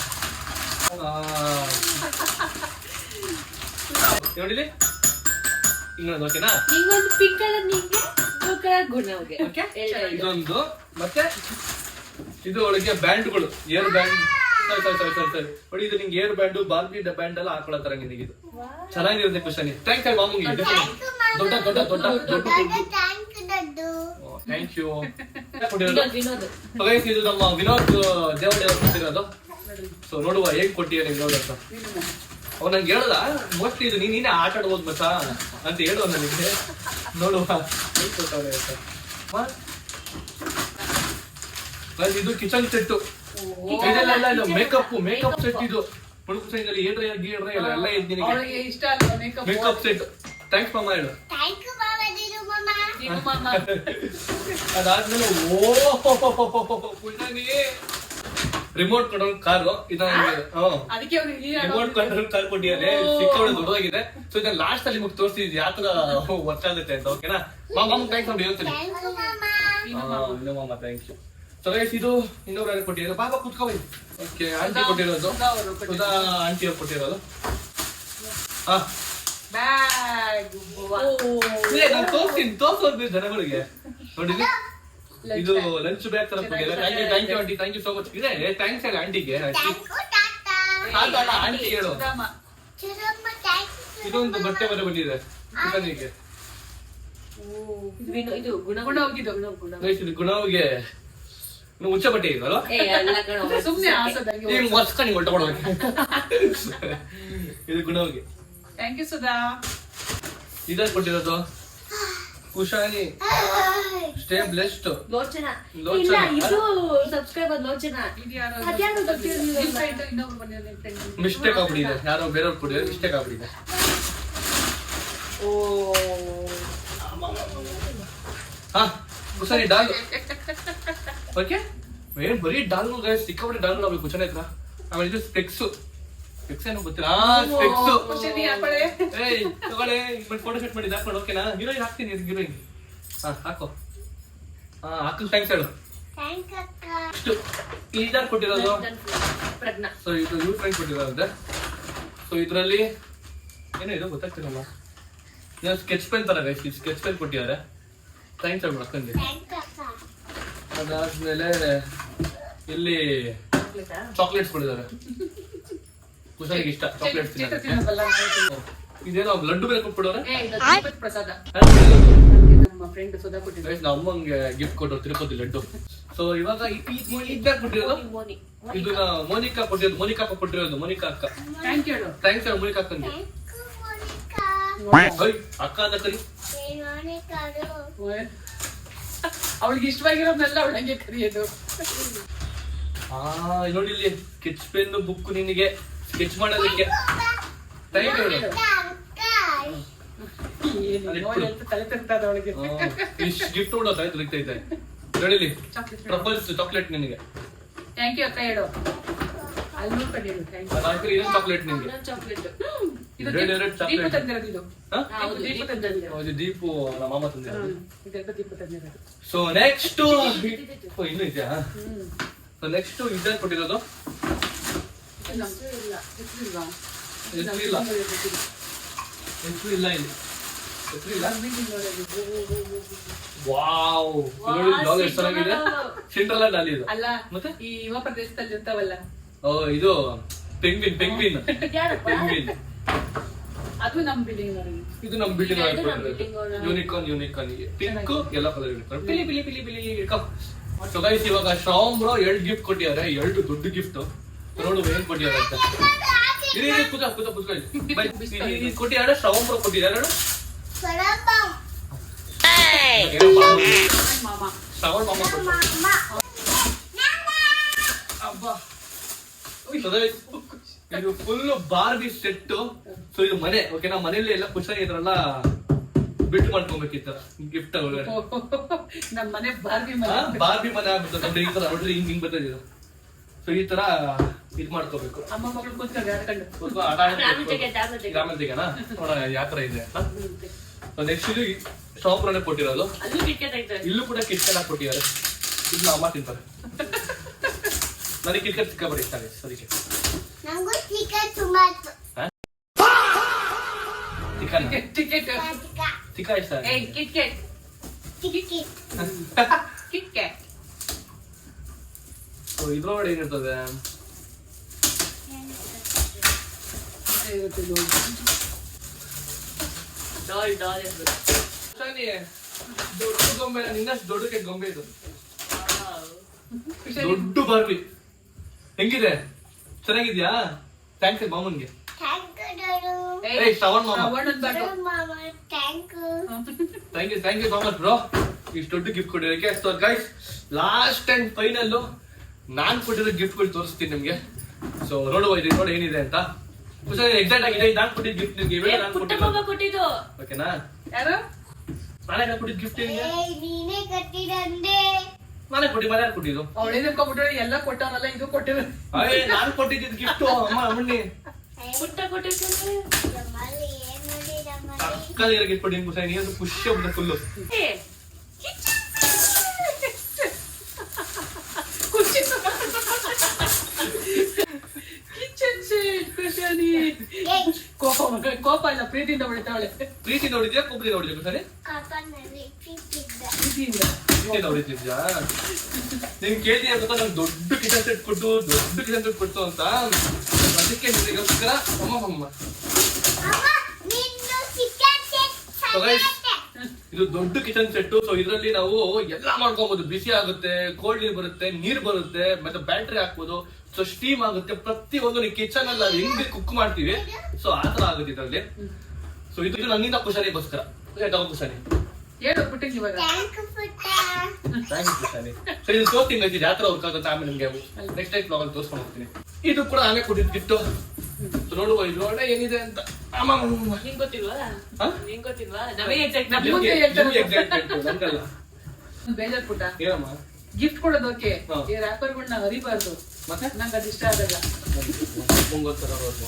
ನೋಡಿಲಿ ಇನ್ನೊಂದು ಓಕೆನಾ ನಿಂಗೊಂದು ಪಿಂಕ್ ಕಲರ್ ನಿಂಗೆ ಬ್ಲೂ ಕಲರ್ ಗುಣವ್ಗೆ ಓಕೆ ಇದೊಂದು ಮತ್ತೆ ಇದು ಒಳಗೆ ಬ್ಯಾಂಡ್ಗಳು ಏರ್ ಬ್ಯಾಂಡ್ ಸರಿ ನೋಡಿ ಇದು ನಿಂಗೆ ಏರ್ ಬ್ಯಾಂಡ್ ಬಾರ್ಬಿ ಬ್ಯಾಂಡ್ ಎಲ್ಲ ಹಾಕೊಳತ್ತಾರ ನಿನಗೆ ಇದು ಚೆನ್ನಾಗಿರುತ್ತೆ ಖುಷಿ ಥ್ಯಾಂಕ್ ಯು ಮಾಮೂಲಿ ದೊಡ್ಡ ದೊಡ್ಡ ದೊಡ್ಡ ದೊಡ್ಡ ಥ್ಯಾಂಕ್ ಯು ಇದು ನಮ್ಮ ವಿನೋದ್ ದೇವಡೆ ಕೊಟ್ಟಿರೋದು ಸೊ ನೋಡುವ ಹೇಗ್ ಕೊಟ್ಟಿಯ ವಿನೋದ್ ಅಂತ ಅವ್ ನಂಗೆ ಹೇಳಲ್ಲ ಮೋಸ್ಟ್ಲಿ ಇದು ನೀನೇ ಆಟ ಆಡ್ಬೋದು ಮಚ್ಚ ಅಂತ ಹೇಳುವ ನನಗೆ ನೋಡುವ ಹೇಗ್ ಕೊಟ್ಟವ್ರೆ ಅಂತ ಇದು ಕಿಚನ್ ಸೆಟ್ ಇದೆಲ್ಲ ಇದು ಮೇಕಪ್ ಸೆಟ್ ಇದು ಹುಡುಗ ಸೈಜಲ್ಲಿ ಏಡ್ರೆ ಗೀಡ್ರೆ ಎಲ್ಲ ಇದ್ದೀನಿ ಅವಳಿಗೆ ಇಷ್ಟ ಅಲ್ವಾ ಮೇಕಪ್ ಸೆಟ್ ಥ್ಯಾಂಕ್ಸ್ ಮಾಮ ಹೇಳು ಅದಾದ್ಮೇಲೆ ರಿಮೋಟ್ ಕಂಟ್ರೋಲ್ ಕಾರು ಅದಕ್ಕೆ ಅವ್ರಿಗೆ ರಿಮೋಟ್ ಕಂಟ್ರೋಲ್ ಕಾರ್ ಕೊಟ್ಟಿದ್ದಾರೆ ಸಿಕ್ಕಾಪಟ್ಟೆ ದೊಡ್ಡದಾಗಿದೆ ಸೊ ಇದನ್ನ ಲಾಸ್ಟ್ ಅಲ್ಲಿ ನಿಮಗೆ ತೋರಿಸಿದ್ ಯಾವ ತರ ವರ್ಕ್ ಆಗುತ್ತೆ ಅಂತ ಓಕೆನಾ ಮಾಮ ಥ್ಯಾಂಕ್ಸ್ ಅಂತ ಹೇಳ್ತೀನಿ ಮಾಮ ಥ್ಯಾಂಕ್ ಯು ಸೊ ಗೈಸ್ ಇದು ಇನ್ನೊಬ್ರು ಕೊಟ್ಟಿರೋದು ಬಾಬಾ ಕುತ್ಕೋಬೈ ಓಕೆ ಆಂಟಿ ಕೊಟ್ಟಿರೋದು ಸುಧಾ ಆಂಟಿ ಅವ್ರು ಕೊಟ್ಟಿರೋದು ಬ್ಯಾಗ್ ನಾನು ತೋರಿಸ್ತೀನಿ ಜನಗಳಿಗೆ ನೋಡಿದ್ರಿ ಇದು ಲಂಚ್ ಬ್ಯಾಗ್ ತರ thank you aunty thank you so much ಇದೆ ಥ್ಯಾಂಕ್ಸ್ ಹೇಳಿ ಆಂಟಿಗೆ ಆಂಟಿ ಹೇಳು ಇದೊಂದು ಬಟ್ಟೆ ಬರೆ ಬಂದಿದೆ ಚಿಕನಿಗೆ ಇದು ಗುಣ ಇದು ಗುಣವಿಗೆ ಮುಂಚೆ ಬಟ್ಟೆ ಇದಲ್ಲ ಸುಮ್ನೆ ಆಸದಂಗೆ ವರ್ಷಕಣಿ ಹೊರಟ ಕೊಡ್ಬೇಕು ಇದು ಗುಣವಿಗೆ ಥ್ಯಾಂಕ್ ಯು ಸುಧಾ ಇದ ಕೊಟ್ಟಿರೋದು ಕುಶಾನಿ ಸ್ಟೇ ಬ್ಲೆಸ್ಡ್ ಲೋಚನಾ ಲೋಚನಾ. ಇಲ್ಲ ಇದು ಸಬ್ಸ್ಕ್ರೈಬರ್ ಲೋಚನಾ ಇದು ಯಾರು ಅದ್ಯಾರು ಗೊತ್ತಿರಲಿಲ್ಲ ಇನ್ನೊಬ್ರು ಬಂದಿದ್ದಾರೆ ಮಿಸ್ಟೇಕ್ ಆಗ್ಬಿಟ್ಟಿದೆ ಯಾರೋ ಬೇರೆಯವ್ರು ಕೊಟ್ಟಿದ್ದಾರೆ ಮಿಸ್ಟೇಕ್ ಆಗ್ಬಿಟ್ಟಿದೆ ಹಾ ಕುಶಾನಿ ಡಾಲ್ ಓಕೆ ಏನ್ ಬರೀ ಡಾಲ್ ಸಿಕ್ಕಾಪಟ್ಟೆ ಡಾಲ್ ಆಗ್ಬೇಕು ಕುಶಾನಿ ಹತ್ರ ಆಮೇಲೆ ಇದು ಸ್ಪೆಕ್ಸ್ ಏನೋ ಗೊತ್ತಿಲ್ಲ ಸ್ಪೆಕ್ಸ್ ಏಯ್ ತಗೊಳ್ಳೆ ಫೋಟೋ ಶೂಟ್ ಮಾಡಿ ಹಾಕೊಂಡು ಓಕೆನಾ ಹೀರೋಯಿನ್ ಹಾಕ್ತೀನಿ ಹೀರೋಯಿನ್ ಹಾಕೋ ಹಾಕು ಥ್ಯಾಂಕ್ಸ್ ಹೇಳು ಇದಾರು ಕೊಟ್ಟಿರೋದು ಪ್ರಜ್ಞಾ ಸೊ ಇದು ಯೂ ಫ್ರೆಂಡ್ ಕೊಟ್ಟಿರೋದಂತೆ ಸೊ ಇದರಲ್ಲಿ ಏನೋ ಇದು ಗೊತ್ತಾಗ್ತಿರಲ್ಲ ನೀವು ಸ್ಕೆಚ್ ಪೆನ್ ತರ ಸ್ಕೆಚ್ ಪೆನ್ ಕೊಟ್ಟಿದ್ದಾರೆ ಥ್ಯಾಂಕ್ಸ್ ಹೇಳಿ ಅಕ್ಕಂಗೆ ಅದಾದ್ಮೇಲೆ ಇಲ್ಲಿ ಚಾಕ್ಲೇಟ್ಸ್ ಕೊಟ್ಟಿದ್ದಾರೆ ಕುಶಾನಿಗೆ ಇಷ್ಟ ಚಾಕ್ಲೇಟ್ಸ್ ಇದೇನೋ ಲಡ್ಡು ಬೇರೆ ಕೊಟ್ಬಿಡೋರೆ ಪ್ರಸಾದ ನಮ್ಮ ಫ್ರೆಂಡ್ ಸುಧಾ ಕೊಟ್ಟಿದ್ದಾರೆ ನಮ್ಮ ಅಮ್ಮಂಗೆ ಗಿಫ್ಟ್ ಕೊಟ್ಟರು ತಿರುಪತಿ ಲಡ್ಡು ಸೊ ಇವಾಗ ಇದ್ದಾಗ ಕೊಟ್ಟಿರೋದು ಮೋನಿ ಇದನ್ನ ಮೋನಿಕಾ ಕೊಟ್ಟಿರೋದು ಮೋನಿಕಾ ಅಕ್ಕ ಕೊಟ್ಟಿರೋದು ಮೋನಿಕಾ ಅಕ್ಕ ಥ್ಯಾಂಕ್ ಯು ಥ್ಯಾಂಕ್ಸ್ ಹೇಳು ಮೋನಿಕಾ ಅಕ್ಕಂಗೆ ಅಕ್ಕ ಅಂತ ಕರಿ ಅವಳಿಗೆ ಇಷ್ಟವಾಗಿರೋದ್ನೆಲ್ಲ ಅವಳಿಗೆ ಕರಿಯೋದು ನೋಡಿ ಇಲ್ಲಿ ಸ್ಕೆಚ್ ಪೆನ್ ಬುಕ್ ನಿನಗೆ ಸ್ಕೆಚ್ ಮಾಡೋದಕ್ಕೆ ಥ್ಯಾಂಕ್ ಯು ಹೇಳು ತಲೆ ತಿಂತದ ಅವಳಿಗೆ ಗಿಫ್ಟ್ ಕೂಡ ತಿರುಗ್ತೈತೆ ನೋಡಿಲಿ ಟ್ರಫಲ್ಸ್ ಚಾಕ್ಲೇಟ್ ನಿನಗೆ ಥ್ಯಾಂಕ್ ಯು ಅಕ್ಕ ಹೇಳು ಅಲ್ಲಿ ನೋಡ್ಕೊಂಡಿರು ಥ್ಯಾಂಕ್ ಅದಾದ್ಮೇಲೆ ಇದೊಂದು ಚಾಕ್ಲೇಟ್ ನಿನಗೆ ಚಾಕ್ಲೇಟ್ ಯು ಎರಡ್ ದೀಪ ಚಾಕ್ಲೇಟ್ ತಂದಿರೋದು ಇದು ದೀಪ ತಂದಿರೋದು ಇದು ದೀಪು ನಮ್ಮ ಮಾಮ ತಂದಿರೋದು ಇದೆಲ್ಲ ದೀಪ ತಂದಿರೋದು ಸೊ ನೆಕ್ಸ್ಟ್ ಇನ್ನೂ ಇದೆಯಾ ಸೊ ನೆಕ್ಸ್ಟ್ ಇದನ್ನ ಕೊಟ್ಟಿರೋದು ಇಲ್ಲ ಹೆಸರು ಇಲ್ಲ ಇಲ್ಲಿ ಹೆಸರು ಇಲ್ಲ ವಾವ್ ನೋಡಿ ಡಾಲ್ ಎಷ್ಟು ಚೆನ್ನಾಗಿದೆ ಸಿಂಡ್ರೆಲ್ಲಾ ಡಾಲ್ ಇದು ಅಲ್ಲ ಮತ್ತೆ ಈ ಯುವ ಪ್ರದೇಶದಲ್ಲಿ ಇರ್ತಾವಲ್ಲ ಇದು ಪೆಂಗ್ವಿನ್ ಪೆಂಗ್ವಿನ್ ಅದು ನಮ್ ಬಿಲ್ಡಿಂಗ್ ಅವರಿಗೆ ಇದು ನಮ್ ಬಿಲ್ಡಿಂಗ್ ಯೂನಿಕಾನ್ ಪಿಂಕ್ ಎಲ್ಲ ಕಲರ್ ಇರ್ತಾರೆ ಪಿಲಿ ಪಿಲಿ ಪಿಲಿ ಪಿಲಿ ಸೊ ಗೈಸ್ ಇವಾಗ ಶ್ರಾವಣ್ ಬ್ರೋ 2 ಗಿಫ್ಟ್ ಕೊಟ್ಟಿದ್ದಾರೆ 2 ದೊಡ್ಡ ಗಿಫ್ಟ್ ನೋಡು ಏನ್ ಕೊಟ್ಟಿದ್ದಾರೆ ಅಂತ ಕೊಟ್ಟಿದ್ದಾರೆ ಶ್ರಾವಣ್ ಬ್ರೋ ಕೊಟ್ಟಿದ್ದಾರೆ ಮಾಮ ಶ್ರಾವಣ್ ಮಾಮ ಇದು ಫುಲ್ ಬಾರ್ಬಿ ಸೆಟ್ ಸೊ ಇದು ಮನೆ ಓಕೆನಾ ಮನೇಲಿ ಎಲ್ಲ ಖುಷಿಯಾಗಿ ಇದ್ರಲ್ಲ ಬಿಟ್ಟು ಮಾಡ್ಕೊಬೇಕಿತ್ತು ಗಿಫ್ಟ್ ನಮ್ ಮನೆ ಬಾರ್ಬಿ ಮನೆ ಬಾರ್ಬಿ ಮನೆ ಆಗ್ಬಿಟ್ಟು ಈ ತರ ನೋಡ್ರಿ ಹಿಂಗ್ ಬರ್ತಾ ಸೊ ಈ ತರ ಇದ್ ಮಾಡ್ಕೋಬೇಕು ಅಮ್ಮ ಮಗಳು ಕೂತ್ಕೊಂಡು ಆಡ್ಕೊಂಡು ಆಮೇಲೆ ತೆಗೆನಾ ನೋಡೋಣ ಯಾವ ತರ ಇದೆ ಅಂತ ನೆಕ್ಸ್ಟ್ ಇದು ಶಾಪ್ರನ್ನೇ ಕೊಟ್ಟಿರೋದು ಅಲ್ಲೂ ಕಿಟ್ಕೆಟ್ ಐತೆ ಇಲ್ಲೂ ಕೂಡ ಕಿಟ್ಕೆಟ್ ಕೊಟ್ಟಿದ್ದಾರೆ ಇದನ್ನ ಅಮ್ಮ ತಿಂತಾರೆ ನನಗೆ ಕಿಟ್ಕಟ್ ಸಿಕ್ಕಾಪಟ್ಟೆ ಇಷ್ಟ ಆಗುತ್ತೆ ಅದಕ್ಕೆ. ನಂಗೂ ಚಿಕನ್ ತುಂಬಾ ಚಿಕನ್ ಟಿಕೆಟ್ ಚಿಕ್ಕ ಇಷ್ಟ ಏ ಕಿಟ್ಕೆಟ್ ಕಿಟ್ಕೆಟ್ ಸೊ ಇದ್ರೊಳಗಡೆ ಏನಿರ್ತದೆ? ಡಾಲ್ ಡಾಲ್ ಇರ್ಬೇಕು. ಕುಶಾನಿ, ದೊಡ್ಡ ಗೊಂಬೆ ನಿನ್ನಷ್ಟು ದೊಡ್ಡಕ್ಕೆ ಗೊಂಬೆ ಇದು. ದೊಡ್ಡ ಬಾರ್ಬಿ ಹೆಂಗಿದೆ? ಚೆನ್ನಾಗಿದ್ಯಾ? ಥ್ಯಾಂಕ್ಸ್ ಮಾಮನ್ಗೆ. ಥ್ಯಾಂಕ್ ಯು ಏಯ್ ಶ್ರವಣ್ ಮಾಮ, ಮಾಮ thank you thank you so much bro, ಇಷ್ಟು ದೊಡ್ಡ ಗಿಫ್ಟ್ ಕೊಟ್ಟಿರೋಕ್ಕೆ. So guys, last and final ನಾನ್ ಕೊಟ್ಟಿರೋ ಗಿಫ್ಟ್ಗಳು ತೋರಿಸ್ತೀನಿ ನಿಮ್ಗೆ. ಸೊ ನೋಡುವ ಇದು ನೋಡಿ ಏನಿದೆ ಅಂತ. ಕುಶಾನಿ ಎಕ್ಸಾಕ್ಟ್ ಆಗಿದೆ, ನಾನು ಕೊಟ್ಟಿದ್ದ ಗಿಫ್ಟ್ ನಿಮ್ಗೆ ಇವೆ ನಾನು ಪುಟ್ಟ ಮಗ ಕೊಟ್ಟಿದ್ದು. ಕೊಟ್ಟಿದ್ದು. ಓಕೆನಾ? ಯಾರು ನಾನೇ ಕೊಟ್ಟಿದ್ದ ಗಿಫ್ಟ್ ನಿಮ್ಗೆ. ಏಯ್ ನೀನೇ ಕಟ್ಟಿದಂದೆ ನಾನೇ ಮನೆ ಕೊಟ್ಟಿದ್ದು. ಅವಳೇ ನೆನ್ಕೊಂಡ್ಬಿಟ್ರೆ ಎಲ್ಲ ಕೊಟ್ಟವನಲ್ಲ ಇದು ಕೊಟ್ಟಿರೋ ಅಯ್ಯ ನಾನು ಕೊಟ್ಟಿದ್ದ ಗಿಫ್ಟ್ ಅಮ್ಮ ಅಮ್ಮಣ್ಣಿ ಪುಟ್ಟ ಕೊಟ್ಟಿದ್ದು. ನಮ್ಮಲ್ಲಿ ಏನ್ ನೋಡಿ ನಮ್ಮಲ್ಲಿ ಅಕ್ಕನಿಗೆ ಗಿಫ್ಟ್ ಕೊಟ್ಟಿದ್ದೀನಿ ಕುಶಾನಿ. ನೀನು ಖುಷಿ ಆಗ್ಬಿಟ್ಟೆ ಫುಲ್ಲು. ಏ, ಕಿಚನ್ ಸೆಟ್ ಕುಶಾನಿ. ಏಯ್ ಕೋಪ ಇಲ್ಲ, ಪ್ರೀತಿಯಿಂದ ಹೊಡಿತಾವಳೆ. ಪ್ರೀತಿ ನೋಡಿದ್ಯಾ ಕೋಪದಿ ನೋಡಿದ್ಯಾ ಕುಶಾನಿ? ಕಾಪನಲ್ಲಿ ಪಿಕ್ಕಿದ್ದ ಪ್ರೀತಿಯಿಂದ ಪ್ರೀತಿ ನೋಡಿದ್ಯಾ? ನೀನ್ ಕೇಳ್ತೀಯ ಗೊತ್ತಾ, ನಂಗೆ ದೊಡ್ಡ ಕಿಚನ್ ಸೆಟ್ ಕೊಟ್ಟು ಕೊಡ್ತು ಅಂತ. ಅದಕ್ಕೆ ನಿನಗೋಸ್ಕರ ಅಮ್ಮ ಅಮ್ಮ ನಿನ್ನ ಚಿಕನ್ ಸೆಟ್ So guys, ಚೆನ್ನಾಗಿದೆ. ಇದು ದೊಡ್ಡ ಕಿಚನ್ ಸೆಟ್. ಸೊ ಇದರಲ್ಲಿ ನಾವು ಎಲ್ಲಾ ಮಾಡ್ಕೊಬಹುದು. ಬಿಸಿ ಆಗುತ್ತೆ, ಕೋಲ್ಡ್ ನೀರ್ ಬರುತ್ತೆ, ನೀರ್ ಬರುತ್ತೆ, ಮತ್ತೆ ಬ್ಯಾಟ್ರಿ ಹಾಕ್ಬೋದು. ಸೊ ಸ್ಟೀಮ್ ಆಗುತ್ತೆ. ಪ್ರತಿಯೊಂದು ಕಿಚನ್ ಅಲ್ಲಿ ನಾವು ಹೆಂಗೆ ಕುಕ್ ಮಾಡ್ತೀವಿ ಸೊ ಆತರ ಆಗುತ್ತೆ ಇದರಲ್ಲಿ. ಸೊ ಇದು ನನ್ನಿಂದ ಕುಶಾನಿಗೋಸ್ಕರ. ತಗೋ ಕುಶಾನಿ. ಏನು ಬಿಟ್ಟಿದ್ದು ಇವಾಗ ಥ್ಯಾಂಕ್ ಯು ಪುಟ್ಟ ಥ್ಯಾಂಕ್ ಯು ಕುಶಾನಿ. ಸೊ ಇದು ತೋರ್ತೀನಿ ಇದು ಯಾವ ತರ ವರ್ಕ್ ಆಗುತ್ತೆ ಆಮೇಲೆ ನಿಮ್ಗೆ ನೆಕ್ಸ್ಟ್ ಟೈಮ್ ಬ್ಲಾಗ್ ಅಲ್ಲಿ ತೋರ್ಸ್ಕೊಂಡು ಹೋಗ್ತೀನಿ. ಇದು ಕೂಡ ಆಮೇಲೆ ಕೊಟ್ಟಿದ್ದು ಗಿಫ್ಟ್. ನೋಡುವ ಇದ್ರೊಳಗಡೆ ಏನಿದೆ ಅಂತ. ಅಮ್ಮ ನಿಂಗ್ ಗೊತ್ತಿಲ್ವಾ? ಹಾ? ನಿಂಗ್ ಗೊತ್ತಿಲ್ವಾ? ನಮಗೆ ಎಕ್ಸಾಕ್ಟ್ ಮುಂದೆ ಹೇಳ್ತಾರೆ. ನನ್ಗಲ್ಲ ಬೇಜಾರ್ ಪುಟ್ಟ. ಏನಮ್ಮ ಗಿಫ್ಟ್ ಕೊಡೋದು ಓಕೆ, ಹಾ. ಈ ರ್ಯಾಪರ್ಗಳನ್ನ ಹರಿಬಾರ್ದು. ಮತ್ತೆ ನಂಗೆ ಅದು ಇಷ್ಟ ಆಗಲ್ಲ. ಮುಂಗೋಸ್ಕರ ಹೋದ್ನು.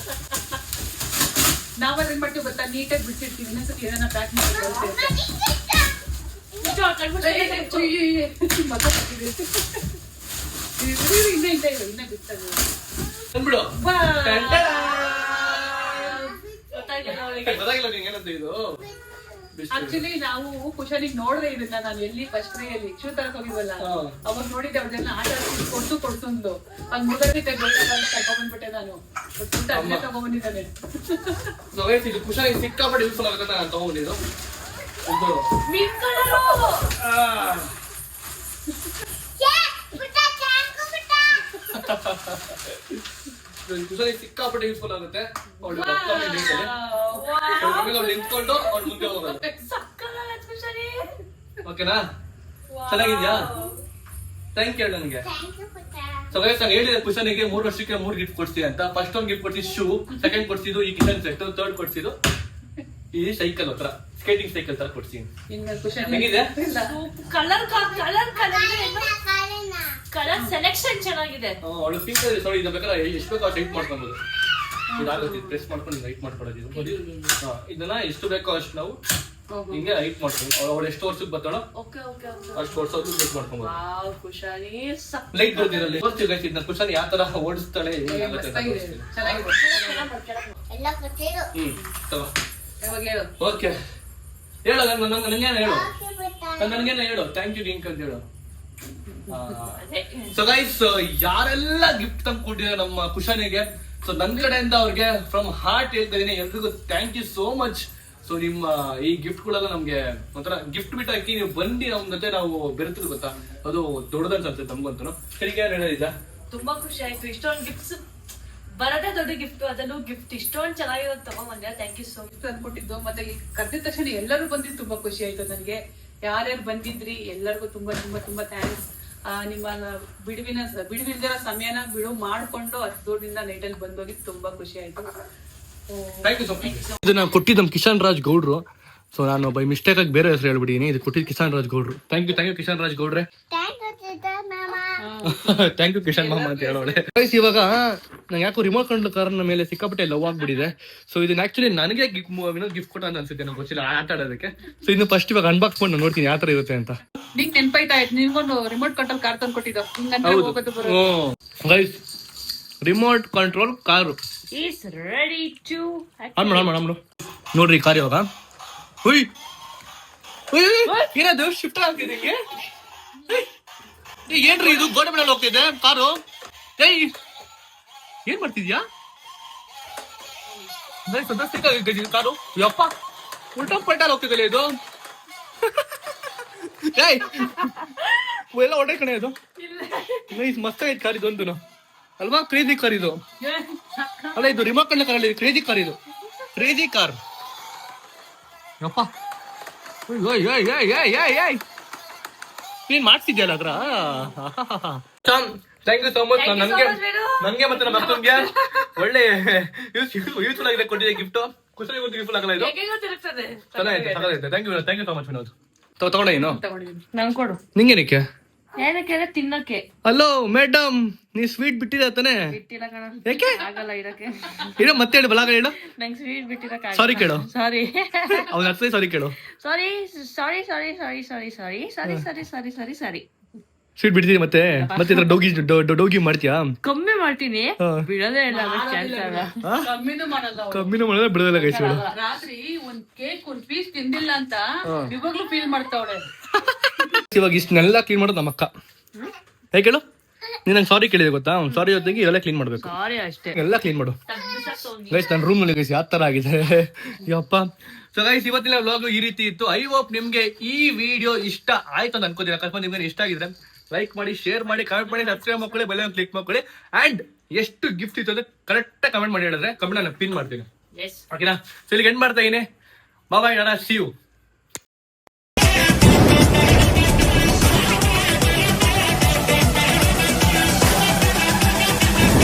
ನಾವೇನ್ ಮಾಡ್ತೀವಿ ಗೊತ್ತಾ, ನೀಟಾಗಿ ಬಿಟ್ಟಿರ್ತೀವಿ. ಇನ್ನೊಂದ್ಸತಿ ಏನಾರ ಪ್ಯಾಕ್ ಮಾಡಿ ಕಳ್ಸಿರ್ತೀವಿ. ಇನ್ನ ಬಿಡ್ತಾರೆ. ಬಂದ್ಬಿಡು. ಗೊತ್ತಾಗಿಲ್ಲ ಅವಳಿಗೆ. ಗೊತ್ತಾಗಿಲ್ಲ ನಿಂಗೆ ಏನಂತ ಇದು ಆಕ್ಚುಲಿ ನಾವು ಕುಶಾನಿಗೆ ನೋಡ್ದೆ ಇದನ್ನ. ನಾನು ಎಲ್ಲಿ ಫಸ್ಟ್ ಅಲ್ಲಿ ಶೂ ತರಕ್ ಹೋಗಿದ್ವಲ್ಲ, ಹಾ. ಅವಾಗ ನೋಡಿದ್ದೆ ಅವ್ರನ್ನೆಲ್ಲ ಆಟ ಆಡ್ಸಿ ಕೊಡ್ತು ಅಂದ್ಲು. ಹಂಗ್ ಮುಗದಿ ತಗೊಂಡ್ಬಿಟ್ಟೆ ನಾನು. ಅಲ್ಲೇ ತಗೊಂಡ್ಬಂದಿದ್ದಾನೆ. So guys, ಇದು ಕುಶಾನಿ ಸಿಕ್ಕಾಪಟ್ಟೆ ಯೂಸ್ಫುಲ್ ಆಗುತ್ತೆ ನಾನು ತಗೊಂಡಿದ್ದು. ಇದು ಮಿಂಕ್ ಕಲರು. ಪುಟ್ಟ ಥ್ಯಾಂಕ್ ಯು ಪುಟ್ಟ ಕುಶಾನಿ ಸಿಕ್ಕಾಪಟ್ಟೆ ಯೂಸ್ಫುಲ್ ಆಗುತ್ತೆ. ಅವಳು ಅಪ್ಕಮಿಂಗ್ ಡೇಟ್ ಅಲ್ಲಿ ಅವ್ಳು ನಿಂತ್ಕೊಂಡು ಅವ್ಳು ಮುಂದೆ ಹೋಗಲ್ಲ. ಸಕ್ಕತ್ತಾಗಿದೆ ಕುಶಾನಿ. ಓಕೆನಾ? ಚೆನ್ನಾಗಿದ್ಯಾ? ಥ್ಯಾಂಕ್ ಯು ನನಗೆ. ಥ್ಯಾಂಕ್ ಯು ಪುಟ್ಟ ಸೊ ಗೈಸ್, ನಾನು ಹೇಳಿದೆ ಕುಶಾನಿಗೆ 3 ವರ್ಷಕ್ಕೆ 3 ಗಿಫ್ಟ್ ಕೊಡ್ತೀವಿ ಅಂತ. ಫಸ್ಟ್ ಒಂದು ಗಿಫ್ಟ್ ಕೊಡ್ತೀವಿ ಶೂ, ಸೆಕೆಂಡ್ ಕೊಡ್ಸಿದ್ದು ಈ ಕಿಚನ್ ಸೆಟ್, ಥರ್ಡ್ ಕೊಡ್ಸಿದ್ದು ಈ ಸೈಕಲ್ ಹತ್ರ ಸ್ಕೇಟಿಂಗ್ ಸೈಕಲ್ ತರ ಕೊಡ್ತೀನಿ. ಇನ್ನು ಕುಶಾನಿ ಹೆಂಗಿದೆ? ಇಲ್ಲ. ಕಲರ್ ಕಲರ್ ಕಾಲಿನ ಕಲರ್ ಸೆಲೆಕ್ಷನ್ ಚೆನ್ನಾಗಿದೆ. ಅವಳು ಪಿಂಕ್ ನೋಡಿ, ಇದು ಬೇಕಾದ್ರೆ ಎಷ್ಟು ಬೇಕೋ ಅಷ್ಟು ಹೈಟ್ ಮಾಡ್ಕೊಬೋದು. ಇದಾಗುತ್ತೆ, ಪ್ರೆಸ್ ಮಾಡ್ಕೊಂಡು ಹೈಟ್ ಮಾಡ್ಕೊಡೋದು ಇದು. ನೋಡಿ, ಇದನ್ನ ಎಷ್ಟು ಬೇಕೋ ಅಷ್ಟು ನಾವು ಹಿಂಗೆ ಹೈಟ್ ಮಾಡ್ಕೊಂಡು ಅವಳು ಎಷ್ಟು ವರ್ಷಕ್ಕೆ ಬರ್ತಾಳೋ ಓಕೆ ಓಕೆ ಓಕೆ. ಅಷ್ಟು ವರ್ಷ ಹೈಟ್ ಮಾಡ್ಕೊಬೋದು. ವಾವ್ ಕುಶಾನಿ ಸಕ್ಕ ಲೈಟ್ ಬರ್ತಿರಲ್ಲಿ ತೋರಿಸ್ತೀವಿ ಗೈಸ್. ಇದನ್ನ ಕುಶಾನಿ ಯಾವ ತರ ಓಡಿಸ್ತಾಳೆ ಏನಾಗುತ್ತೆ ಅಂತ ಮಸ್ತಾಗಿದೆ, ತೋರಿಸ್ತೀನಿ. ಚೆನ್ನಾಗಿದೆ. ಎಲ್ಲ ಕೊಟ್ಟಿರು ತಗೋ. ಇವಾಗ ಹೇಳು. ಓಕೆ, ಹೇಳು ನನಗೇನು ಹೇಳು, ಓಕೆ ಪುಟ್ಟ ನನಗೇನು ಹೇಳು. ಥ್ಯಾಂಕ್ ಯು ಲಿಂಕ್ ಅಂತ ಹೇಳು. ಅದೇ. ಸೊ ಗೈಸ್, ಯಾರೆಲ್ಲ ಗಿಫ್ಟ್ ತಂದ್ಕೊಟ್ಟಿದ್ದಾರೆ ನಮ್ಮ ಕುಶಾನಿಗೆ, ಸೊ ನನ್ನ ಕಡೆಯಿಂದ ಅವ್ರಿಗೆ ಫ್ರಮ್ ಹಾರ್ಟ್ ಹೇಳ್ತಾ ಇದೀನಿ ಎಲ್ರಿಗೂ thank you so much. So ನಿಮ್ಮ ಈ ಗಿಫ್ಟ್ ಗಳೆಲ್ಲ ನಮ್ಗೆ ಒಂಥರ ಗಿಫ್ಟ್ ಬಿಟ್ಟು ಹಾಕಿ ನೀವು ಬಂದು ನಮ್ ಜೊತೆ ನಾವು ಬೆರೆತಿದ್ರು ಗೊತ್ತಾ, ಅದು ದೊಡ್ಡದಂತ ಅನ್ಸುತ್ತೆ ನಮ್ಗಂತೂ. ಸರಿಗೆ ಏನ್ ಹೇಳಿದ? ತುಂಬಾ ಖುಷಿ ಆಯ್ತು. ಇಷ್ಟೊಂದು ಗಿಫ್ಟ್ಸ್ ಬರದೇ ದೊಡ್ಡ ಗಿಫ್ಟ್, ಅದನ್ನು ಗಿಫ್ಟ್ ಇಷ್ಟೊಂದು ಚೆನ್ನಾಗಿರೋದು ತಗೊಂಡ್ಬಂದೆ. Thank you so much. ಅನ್ಕೊಟ್ಟಿದ್ದು ಮತ್ತೆ ಈ ಕರೆದ ತಕ್ಷಣ ಎಲ್ಲರೂ ಬಂದಿದ್ದು ತುಂಬಾ ಖುಷಿ ಆಯ್ತು ನನಗೆ. ಯಾರ್ಯಾರು ಬಂದಿದ್ರಿ ಎಲ್ಲರಿಗೂ ತುಂಬಾ ತುಂಬಾ ತುಂಬಾ ಥ್ಯಾಂಕ್ಸ್. ನಿಮ್ಮ ಬಿಡುವಿಲ್ದಿರೋ ಸಮಯನ ಬಿಡು ಮಾಡ್ಕೊಂಡು ಅಷ್ಟು ದೂರದಿಂದ ನೈಟಲ್ಲಿ ಬಂದೋಗಿದ್ದು ತುಂಬಾ ಖುಷಿ ಆಯ್ತು. Thank you so much. ಇದನ್ನ ಕೊಟ್ಟಿದ್ದು ನಮ್ಮ ಕಿಶನ್ ರಾಜ್ ಗೌಡ್ರು. ಸೊ ನಾನು ಬೈ ಮಿಸ್ಟೇಕ್ ಆಗಿ ಬೇರೆ ಹೆಸರು ಹೇಳ್ಬಿಟ್ಟಿನಿ. ಇದು ಕೊಟ್ಟಿದ್ದು ಕಿಶನ್ ರಾಜ್ ಗೌಡ್ರು. ಥ್ಯಾಂಕ್ ಯು ಕಿಶನ್ ರಾಜ್ ಗೌಡ್ರೆ. ಥ್ಯಾಂಕ್ ಯು ಮಾಮ ಥ್ಯಾಂಕ್ ಯು ಕಿಶನ್ ಮಾಮ ಅಂತ ಹೇಳೋಳೆ. ಇವಾಗ ನಂಗೆ ಯಾಕೋ ರಿಮೋಟ್ ಕಂಟ್ರೋಲ್ ಕಾರಣ ಮೇಲೆ ಸಿಕ್ಕಾಪಟ್ಟೆ ಲವ್ ಆಗ್ಬಿಟ್ಟಿದೆ. ಸೊ ಇದನ್ನ ಆಕ್ಚುಲಿ ನನಗೆ ಗಿಫ್ಟ್ ಕೊಟ್ಟ ಅಂತ ಅನ್ಸುತ್ತೆ, ನಂಗೆ ಗೊತ್ತಿಲ್ಲ ಆಟ ಆಡೋದಕ್ಕೆ. ಸೊ ಇನ್ನು ಫಸ್ಟ್ ಇವಾಗ ಅನ್ಬಾಕ್ಸ್ ಮಾಡಿ ನಾನು ನೋಡ್ತೀನಿ ಯಾವ ತರ ಇರುತ್ತೆ ಅಂತ. ನಿಂಗ್ ನೆನ್ಪೈತಾ ಇತ್ತು ನಿನ್ಗೊಂದು ರಿಮೋಟ್ ಕಂಟ್ರೋಲ್ ಕಾರ್ ತಂದು ಕೊಟ್ಟಿದ್ದು. Guys remote control car is ready to on ನೋಡ್ರಿ ಕಾರ್ ಇವಾಗ. ಹುಯ್ ಏನದು ಶಿಫ್ಟ್ ಆಗ್ತಿದೆ ಏನ್ರಿ ಇದು ಗೋಡೆ ಮೇಲೆ ಹೋಗ್ತಿದೆ ಕಾರು. ಏಯ್ ಏನ್ ಮಾಡ್ತಿದ್ಯಾ ಕಾರು? ಯಪ್ಪ ಉಲ್ಟಾ ಪಲ್ಟಾ ಹೋಗ್ತಿದ್ದಲ್ಲ ಇದು. ಏಯ್ ಎಲ್ಲ ಹೊಡೆ ಕಣೆ ಇದು. ಮಸ್ತ್ ಐತ್ ಕಾರ್ ಇದೊಂದು ಅಲ್ವಾ? ಕ್ರೇಜಿ ಕಾರ್ ಇದು ಅಲ್ಲ, ಇದು ರಿಮೋಟ್ ಕಂಟ್ರೋಲ್ ಕಾರ್ ಅಲ್ಲ, ಕ್ರೇಜಿ ಕಾರ್ ಇದು. ಕ್ರೇಜಿ ಕಾರ್ ಯಪ್ಪ. ಏನ್ ಮಾಡ್ತಿದ್ಯಲ್ಲ ಅದ್ರ. Thank you so much. ನನ್ಗೆ ಮತ್ತೆ ನಮ್ಮ ಅಕ್ಕಂಗೆ ಒಳ್ಳೆ ಯೂಸ್ಫುಲ್ ಆಗಿದೆ ಕೊಟ್ಟಿದೆ ಗಿಫ್ಟ್. ಖುಷಿ ಯೂಸ್ಫುಲ್ ಆಗಲ್ಲ ಇದು. ಚೆನ್ನಾಗಿದೆ. Thank you so much Vinod. ತಗೊಂಡ ಏನು ನಂಗೆ ಕೊಡು. ನಿಂಗೇನಕ್ಕೆ? ಏನಕ್ಕೆ ತಿನ್ನಕ್ಕೆ. ಹಲೋ ಮೇಡಮ್, ನೀ ಸ್ವೀಟ್ ಬಿಟ್ಟಿದೆ ತಾನೆ? ಬಿಟ್ಟಿಲ್ಲ ಕಣ. ಯಾಕೆ ಆಗಲ್ಲ ಇರಕ್ಕೆ. ಹೇಳು ಮತ್ತೆ ಹೇಳು, ಬಲಾಗ ಹೇಳು. ನಂಗೆ ಸ್ವೀಟ್ ಬಿಟ್ಟಿರಕ್ಕೆ ಸಾರಿ ಕೇಳು. ಸಾರಿ ಅವ್ನ ಅರ್ಥ ಸಾರಿ ಕೇಳು. ಸಾರಿ ಸಾರಿ ಸಾರಿ ಸಾರಿ ಸಾರಿ ಸಾರಿ ಸಾರಿ ಸಾರಿ ಸಾರಿ ಸಾರಿ ಸಾರಿ. ಸ್ವೀಟ್ ಬಿಡ್ತೀನಿ ಮತ್ತೆ ಇದ್ರ ಡೋಗಿ ಮಾಡ್ತೀಯಾ? ಕಮ್ಮಿ ಮಾಡ್ತೀನಿ, ಬಿಡೋದೇ ಇಲ್ಲ. ಚಾನ್ಸ್ ಅಲ್ಲ. ಕಮ್ಮಿನೂ ಮಾಡೋದೇ ಬಿಡೋದಿಲ್ಲ ಗೈಸ್. ರಾತ್ರಿ ಒಂದ್ ಕೇಕ್ ಒಂದ್ ಪೀಸ್ ತಿಂದಿಲ್ಲ ಅಂತ ಇವಾಗ್ಲೂ ಫೀಲ್ ಮಾಡ್ತಾವಳೆ. ಇವಾಗ ಇಷ್ಟನ್ನೆಲ್ಲ ಕ್ಲೀನ್ ಮಾಡೋದು ನಮ್ಮ ಅಕ್ಕ. ಹೇಗೆ ಹೇಳು? ನೀನ್ ನಂಗೆ ಸಾರಿ ಕೇಳಿದೆ ಗೊತ್ತಾ? ಸಾರಿ ಜೊತೆಗೆ ಇವೆಲ್ಲ ಕ್ಲೀನ್ ಮಾಡ್ಬೇಕು. ಸಾರಿ ಅಷ್ಟೇ, ಎಲ್ಲ ಕ್ಲೀನ್ ಮಾಡು ಗೈಸ್. ನನ್ನ ರೂಮ್ ನಲ್ಲಿ ಗೈಸ್ ಯಾವ ತರ ಆಗಿದೆ ಯಪ್ಪ. ಸೊ ಗೈಸ್ ಇವತ್ತಿನ ವ್ಲಾಗ್ ಈ ರೀತಿ ಇತ್ತು. ಐ ಹೋಪ್ ನಿಮ್ಗೆ ಈ ವಿಡಿಯೋ ಇಷ್ಟ ಆಯ್ತು ಅಂತ ಅನ್ಕೋತೀನಿ. ಅಕಸ್ಮಾತ್ ನಿಮ್ಗೆ ಇಷ್ಟ ಆಗಿದ್ರೆ ಲೈಕ್ ಮಾಡಿ, ಶೇರ್ ಮಾಡಿ, ಕಮೆಂಟ್ ಮಾಡಿ, ಸಬ್ಸ್ಕ್ರೈಬ್ ಮಾಡ್ಕೊಳ್ಳಿ, ಬೆಲ್ ಕ್ಲಿಕ್ ಮಾಡ್ಕೊಳ್ಳಿ. ಅಂಡ್ ಎಷ್ಟು ಗಿಫ್ಟ್ ಇತ್ತು ಅಂದ್ರೆ ಕರೆಕ್ಟ್ ಕಮೆಂಟ್ ಮಾಡಿ ಹೇಳಿದ್ರೆ ಕಮೆಂಟ್ ನಾನು ಪಿನ್ ಮಾಡ್ತೀನಿ. ಓಕೆನಾ? ಸೊ ಇಲ್ಲಿಗೆ ಎಂಡ್ ಮಾಡ್ತಾ ಇದೀನಿ. ಬಾಯ್, ಸಿ ಯು.